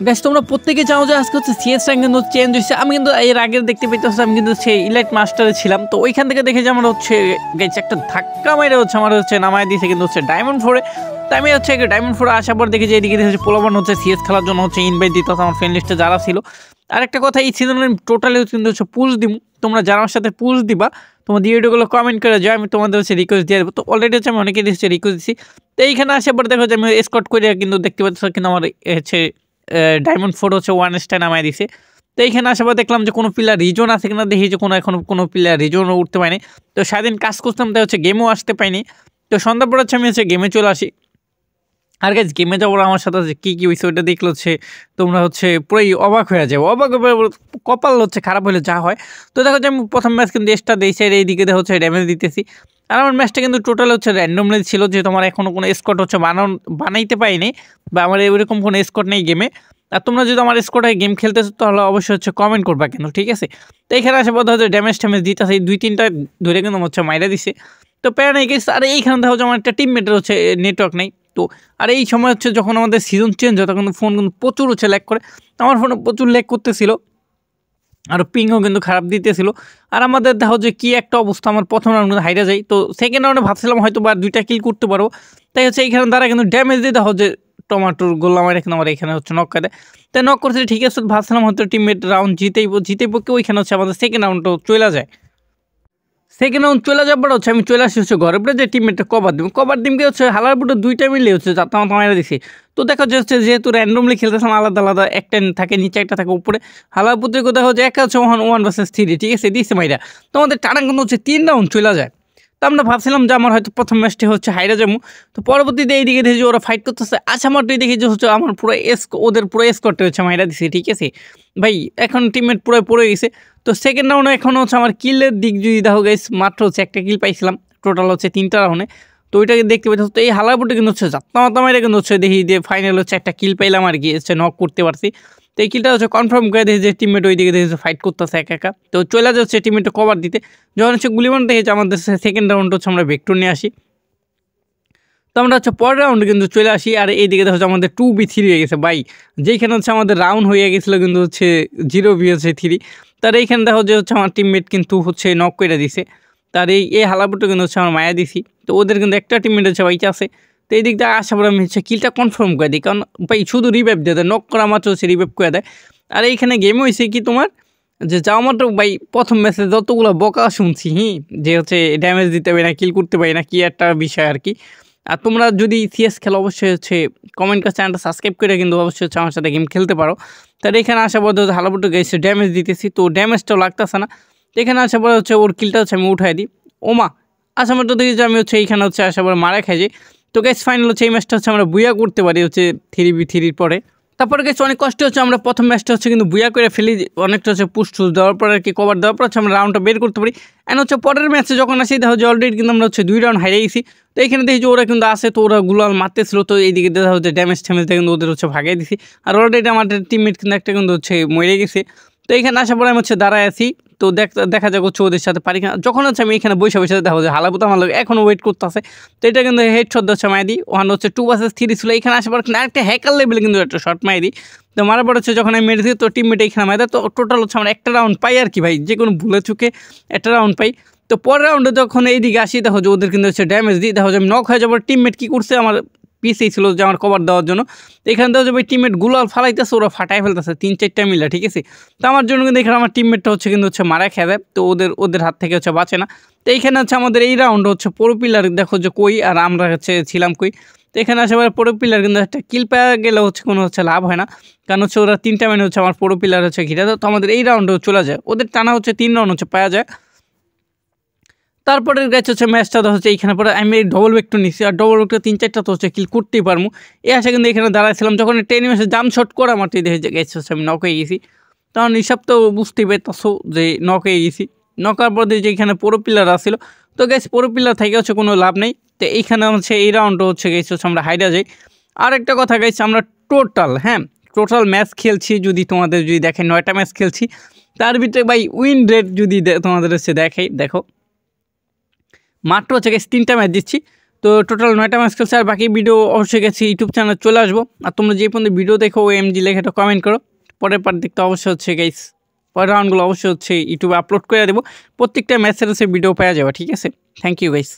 Guys তোমরা প্রত্যেকে জানো যে আজকে হচ্ছে সিএস র্যাঙ্ক কিন্তু চেঞ্জ হয়েছে। আমি কিন্তু এর আগে দেখতে পেতেছি আমি কিন্তু সেই ইলাইট মাস্টারে ছিলাম, তো ওইখান থেকে দেখে যে আমার হচ্ছে গাইস একটা ধাক্কা মেরে হচ্ছে আমার হচ্ছে নামায় দিয়েছে কিন্তু হচ্ছে ডায়মন্ড 4-এ। তো আমি হচ্ছে ডায়মন্ড 4-এ আসার পর দেখি যে এদিকে হচ্ছে পোলাবান হচ্ছে সিএস খেলার জন্য হচ্ছে ইনভাইট দিত আমার ফ্রেন্ড লিস্টে যারা ছিল। আর একটা কথা, এই সিজনে আমি টোটালি কিন্তু হচ্ছে পুশ দিব, তোমরা যারা আমার সাথে পুশ দিবা তোমার ভিডিওগুলো কমেন্ট করে যাও, আমি তোমাদের হচ্ছে রিকোয়েস্ট দিয়ে দেবো। তো অলরেডি হচ্ছে আমি অনেকেই হচ্ছে রিকোয়েস্ট দিচ্ছি। তো এইখানে আসার পর দেখো যে আমি স্কট করে কিন্তু দেখতে পাচ্ছ কিন্তু আমার হচ্ছে ডায়মন্ড 4 হচ্ছে 1 স্টার নামায় দিছে। তো এইখানে আসার পর দেখলাম যে কোনো প্লেয়ার রিজন আছে কিনা, দেখি যে এখনো কোনো প্লেয়ার রিজনও উঠতে পারেনি। তো সারাদিন কাজ করতাম তাই হচ্ছে গেমও আসতে পাইনি। তো সন্ধ্যার পর হচ্ছে আমি হচ্ছে গেমে চলে আসি। আর গাইজ গেমে যাওয়ার আমার সাথে কী কী হয়েছে ওইটা দেখলে হচ্ছে তোমরা হচ্ছে পুরোই অবাক হয়ে যাবো। অবাক কপাল হচ্ছে খারাপ হলে যা হয়। তো দেখো যে আমি প্রথম ম্যাচ কিন্তু স্টার দিয়েছি, আর এইদিকে হচ্ছে ড্যামেজ দিতেছি। আর আমার ম্যাচটা কিন্তু টোটাল হচ্ছে র্যান্ডমলি ছিল, যে তোমার এখনও কোনো স্কট হচ্ছে বানাইতে পারিনি, বা আমার এরকম কোনো স্কট নেই গেমে। আর তোমরা যদি আমার স্কোরে গেম খেলতেছো তাহলে অবশ্যই হচ্ছে কমেন্ট করবা কেন, ঠিক আছে। তো এখানে আসে বোধ হচ্ছে ড্যামেজ দিতেছে, 2-3টা ধরে কিন্তু হচ্ছে মাইরা দিছে। তো প্যারা নেই গেছে। আর এইখানে দেখো যে আমার একটা টিমমেটের হচ্ছে নেটওয়ার্ক নেই। তো আর এই সময় হচ্ছে যখন আমাদের সিজন চেঞ্জ হয় তখন ফোন কিন্তু প্রচুর হচ্ছে ল্যাগ করে, আমার ফোনে প্রচুর ল্যাগ করতেছিল, আর পিংও কিন্তু খারাপ দিতেছিল। আর আমাদের দেখো যে কী একটা অবস্থা, আমার প্রথম রাউন্ড কিন্তু হাইরা যাই। তো সেকেন্ড রাউন্ডে ভাবছিলাম হয়তো বা 2টা কিল করতে পারবো, তাই হচ্ছে এইখানে দ্বারা কিন্তু ড্যামেজ দিয়ে দেখো যে টমাটোর গোল্লা মারে কিন্তু আমার এখানে হচ্ছে নক করে। তাই নক করতে ঠিক আছে, ভাবছিলাম হয়তো টিমমেট রাউন্ড জিতেই পক্ষে, ওইখানে হচ্ছে আমাদের সেকেন্ড রাউন্ডটাও চলে যায়। সেকেন্ড রাউন্ড চলে যাবার হচ্ছে আমি চলে আসি হচ্ছে ঘরের পরে যে টিমমেটটা কভার দিমকে হচ্ছে হালার পুরো 2টা মিলে হচ্ছে যাতে মারা দিছি। তো দেখা যাচ্ছে যেহেতু র্যান্ডমলি খেলতেছিলাম আলাদা আলাদা, একটা থাকে নিচে একটা থাকে উপরে, হালার পুত্রে কোথাও হচ্ছে একা হচ্ছে 1 vs 3, ঠিক আছে, দিচ্ছে মাইরা। তো আমাদের টানা কিন্তু হচ্ছে 3 রাউন্ড চলে যায়। তো আমরা ভাবছিলাম যে আমার হয়তো প্রথম ম্যাচটি হচ্ছে হাইরা যাবো। তো পরবর্তীতে এইদিকে দেখি যে ওরা ফাইট করতেছে, আচ্ছা আমারটাই দেখি যে হচ্ছে আমার পুরো ওদের পুরো করতে হচ্ছে মাইরা দিছে, ঠিক আছে ভাই। এখন টিমমেট পুরো পড়ে গেছে। তো সেকেন্ড রাউন্ডে এখন হচ্ছে আমার কিলের দিক যদি দেখো গাইস, মাত্র হচ্ছে একটা কিল পাইছিলাম, টোটাল হচ্ছে 3টা রাউন্ডে। তো ওইটাকে দেখতে পাচ্ছি। তো এই হালারপুরটা কিন্তু হচ্ছে যাত্রা মাইরা কিন্তু হচ্ছে দেখি যে ফাইনাল হচ্ছে একটা কিল পাইলাম আর কি, হচ্ছে নক করতে পারছি। তো এই কিলটা হচ্ছে কনফার্ম করে দেখি যে টিমমেট ওইদিকে দেখে ফাইট করতেছে একা একা। তো চলে যাচ্ছে টিমমেটটা কভার দিতে, যখন হচ্ছে গুলিমান দেখেছে আমাদের সেকেন্ড রাউন্ড হচ্ছে আমরা ভেক্টর নিয়ে আসি। তো আমরা হচ্ছে পরের রাউন্ডে কিন্তু চলে আসি। আর এইদিকে হচ্ছে আমাদের 2v3 হয়ে গেছে ভাই, যেইখানে হচ্ছে আমাদের রাউন্ড হয়ে গেছিলো কিন্তু হচ্ছে 0v3। তার এইখানে দেখো যে হচ্ছে আমার টিমমেট কিন্তু হচ্ছে নক করে দিছে। তার এই হালাপুরটা কিন্তু হচ্ছে আমার মায়া দিছি। তো ওদের কিন্তু একটা টিমমেট হচ্ছে বাইচে আছে। তো এই দিক দিয়ে আসার পর আমি হচ্ছে কিলটা কনফার্ম করে দিই, কারণ ভাই শুধু রিভাইভ দিয়ে দেয়, নক করা মাত্র হচ্ছে রিভাইভ করে দেয়। আর এইখানে গেম হয়েছে কি তোমার, যে যাওয়া মাত্র ভাই প্রথম ম্যাচে যতগুলো বকা শুনছি যে হচ্ছে ড্যামেজ দিতে পারি না, কিল করতে পারি না, কি একটা বিষয় আর কি। আর তোমরা যদি সিএস খেলো অবশ্যই হচ্ছে কমেন্ট করে চ্যানেলটা সাবস্ক্রাইব করে কিন্তু অবশ্যই হচ্ছে আমার সাথে গেম খেলতে পারো। তার এখানে আসার পর হচ্ছে হালাপুটু গেছে ড্যামেজ দিতেছি, তো ড্যামেজটাও লাগতেছে না। তো এখানে আসার পর হচ্ছে ওর কিলটা হচ্ছে আমি উঠাই দিই। ওমা আসার মতো দেখি যে আমি হচ্ছে এইখানে হচ্ছে আসার পর মারা খাই যাই। তো গাইস ফাইনাল হচ্ছে এই ম্যাচটা হচ্ছে আমরা বুয়া করতে পারি হচ্ছে 3v3 পরে। তারপরে গেছে অনেক কষ্ট হচ্ছে, আমরা প্রথম ম্যাচটা হচ্ছে কিন্তু বুয়া করে ফেলি, অনেকটা হচ্ছে পুশ টুস দেওয়ার পর আর কি, কভার দেওয়ার পর হচ্ছে আমরা রাউন্ডটা বের করতে পারি। অ্যান্ড হচ্ছে পরের ম্যাচে যখন আসি দেখা হচ্ছে অলরেডি কিন্তু আমরা হচ্ছে 2 রাউন্ড হারিয়ে গেছি। তো এখানে দেখি যে ওরা কিন্তু আসে, তো ওরা গুলাল মারতেছিল, তো এইদিকে দেখা হচ্ছে ড্যামেজ কিন্তু ওদের হচ্ছে ভাগিয়ে দিছি। আর অলরেডি আমাদের টিমমেট কিন্তু একটা কিন্তু হচ্ছে মরে গেছে। তো এখানে আসার পরে আমি হচ্ছে দাঁড়ায় আছি। তো দেখা যাক হচ্ছে ওদের সাথে পারি, যখন হচ্ছে আমি এখানে বসে দেখা হচ্ছে হালাপুত আমার লোক এখনও ওয়েট করতেছে। তো এটা কিন্তু হেড শট হচ্ছে মাই দিই, ওখানে হচ্ছে 2 vs 3 ছিল। এখানে আসার পর আরেকটা হ্যাকার লেভেলে কিন্তু একটা শট মাই দিই। তো মারার পর হচ্ছে যখন আমি মেরেছি তো টিমমেট এখানে মাই দেয়। তো টোটাল হচ্ছে আমরা একটা রাউন্ড পাই আর কি ভাই, যে কোনো ভুলে চুকে একটা রাউন্ড পাই। তো পরের রাউন্ডে যখন এইদিকে আসি দেখো যে ওদের কিন্তু হচ্ছে ড্যামেজ দিই, দেখো যে আমি নক হয়ে যাবার টিমমেট কী করছে আমার পিছিয়ে ছিল যে আমার কভার দেওয়ার জন্য। তো এখান থেকে ভাই টিমমেট গুলাল ফালাইতেছে, ওরা ফাটাই ফেলতেছে 3-4টা মিলে, ঠিক আছে। তো আমার জন্য কিন্তু এখানে আমার টিমমেটটা হচ্ছে কিন্তু হচ্ছে মারা খেয়ে দেয়, তো ওদের হাত থেকে হচ্ছে বাঁচে না। তো এইখানে হচ্ছে আমাদের এই রাউন্ড হচ্ছে পুরো পিলার দেখো যে কই, আর আমরা হচ্ছে ছিলাম কই। তো এখানে আসে পুরো পিলার কিন্তু একটা কিল পাওয়া গেলে হচ্ছে কোনো হচ্ছে লাভ হয় না, কারণ হচ্ছে ওরা 3টা মানে হচ্ছে আমার পুরো পিলার হচ্ছে ঘিরে। তো আমাদের এই রাউন্ডেও চলে যায়, ওদের টানা হচ্ছে 3 রাউন্ড হচ্ছে পাওয়া যায়। তারপরে গেছে হচ্ছে ম্যাচটা তো হচ্ছে এইখানে পরে আমি ডবল ভেক্টর নিচ্ছি, আর ডবল ভেক্টর 3-4টা তো হচ্ছে কিল করতেই পারবো। এই আসে কিন্তু এখানে দাঁড়াইছিলাম, যখন টেন ম্যাচে জাম শট করা মারতে দেখে গেছে হচ্ছে আমি নক হয়ে গেছি। তখন হিসাব তো বুঝতেই পারতো যে নক হয়ে গেছি। নকার পর যে এখানে পুরো পিলার আসছিল, তো গেছে পুরো পিলার থেকে হচ্ছে কোনো লাভ নেই। তো এইখানে হচ্ছে এই রাউন্ডটা হচ্ছে গেছে হচ্ছে আমরা হাইডা যাই। আর একটা কথা গেছে, আমরা টোটাল ম্যাচ খেলছি, যদি তোমাদের যদি দেখে 9টা ম্যাচ খেলছি, তার ভিতরে ভাই উইন রেট যদি তোমাদের হচ্ছে দেখো মাত্র হচ্ছে 3টা ম্যাচ দিচ্ছি। তো টোটাল 9টা ম্যাচ খেলছে, আর বাকি ভিডিও অবশ্যই গেছে ইউটিউব চ্যানেলে চলে আসবো। আর তোমরা যে পর্যন্ত ভিডিও দেখো এমজি লেখে একটা কমেন্ট করো, পরের পার্ট দেখতে অবশ্যই হচ্ছে গাইস, পরের রাউন্ডগুলো অবশ্যই হচ্ছে ইউটিউবে আপলোড করে দেবো, প্রত্যেকটা ম্যাচের ভিডিও পাওয়া যাবে, ঠিক আছে। Thank you guys.